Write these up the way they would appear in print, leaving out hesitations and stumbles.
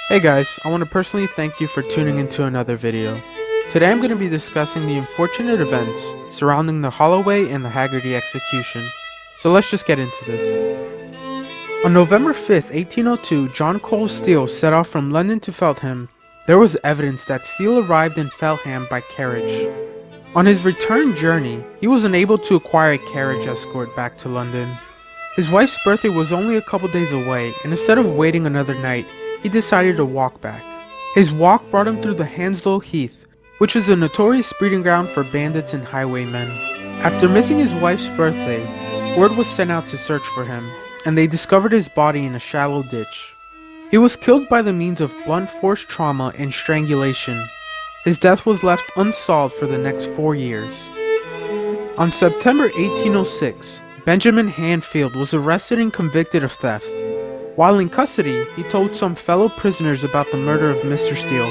Hey guys, I want to personally thank you for tuning into another video. Today I'm going to be discussing the unfortunate events surrounding the Holloway and the Haggerty execution. So let's just get into this. On November 5th, 1802, John Cole Steele set off from London to Feltham. There was evidence that Steele arrived in Feltham by carriage. On his return journey, he was unable to acquire a carriage escort back to London. His wife's birthday was only a couple days away, and instead of waiting another night, he decided to walk back. His walk brought him through the Hounslow heath, which is a notorious breeding ground for bandits and highwaymen. After missing his wife's birthday, word was sent out to search for him, and they discovered his body in a shallow ditch. He was killed by the means of blunt force trauma and strangulation. His death was left unsolved for the next 4 years. On September 1806, Benjamin Hanfield was arrested and convicted of theft. While in custody, he told some fellow prisoners about the murder of Mr. Steele.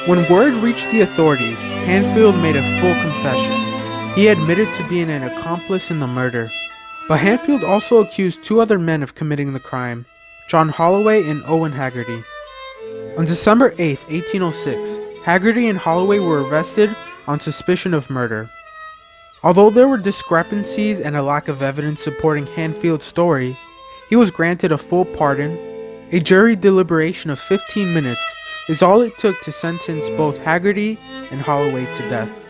When word reached the authorities, Hanfield made a full confession. He admitted to being an accomplice in the murder. But Hanfield also accused 2 other men of committing the crime, John Holloway and Owen Haggerty. On December 8, 1806, Haggerty and Holloway were arrested on suspicion of murder. Although there were discrepancies and a lack of evidence supporting Hanfield's story, he was granted a full pardon. A jury deliberation of 15 minutes is all it took to sentence both Haggerty and Holloway to death.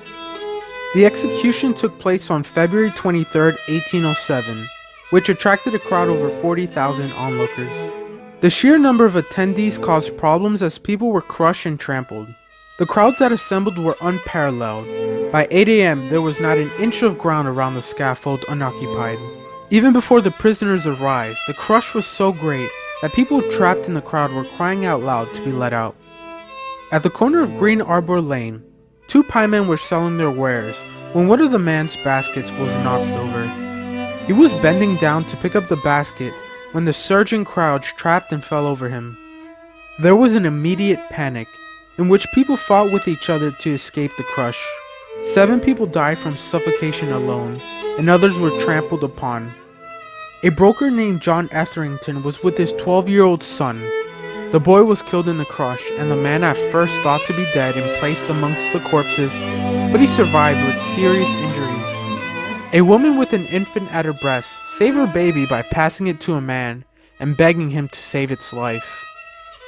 The execution took place on February 23, 1807, which attracted a crowd over 40,000 onlookers. The sheer number of attendees caused problems as people were crushed and trampled. The crowds that assembled were unparalleled. By 8 a.m., there was not an inch of ground around the scaffold unoccupied. Even before the prisoners arrived, the crush was so great that people trapped in the crowd were crying out loud to be let out. At the corner of Green Arbor Lane, 2 piemen were selling their wares when one of the man's baskets was knocked over. He was bending down to pick up the basket when the surging crowd trapped and fell over him. There was an immediate panic, in which people fought with each other to escape the crush. 7 people died from suffocation alone, and others were trampled upon. A broker named John Etherington was with his 12-year-old son. The boy was killed in the crush, and the man at first thought to be dead and placed amongst the corpses, but he survived with serious injuries. A woman with an infant at her breast saved her baby by passing it to a man and begging him to save its life.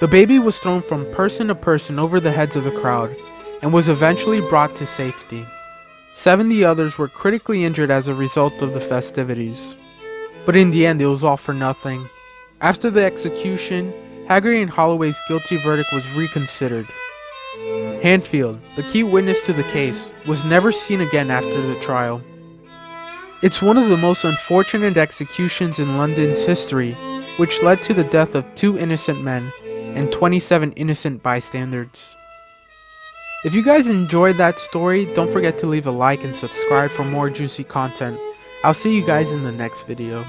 The baby was thrown from person to person over the heads of the crowd and was eventually brought to safety. 70 others were critically injured as a result of the festivities. But in the end, it was all for nothing. After the execution, Haggerty and Holloway's guilty verdict was reconsidered. Hanfield, the key witness to the case, was never seen again after the trial. It's one of the most unfortunate executions in London's history, which led to the death of 2 innocent men and 27 innocent bystanders. If you guys enjoyed that story, don't forget to leave a like and subscribe for more juicy content. I'll see you guys in the next video.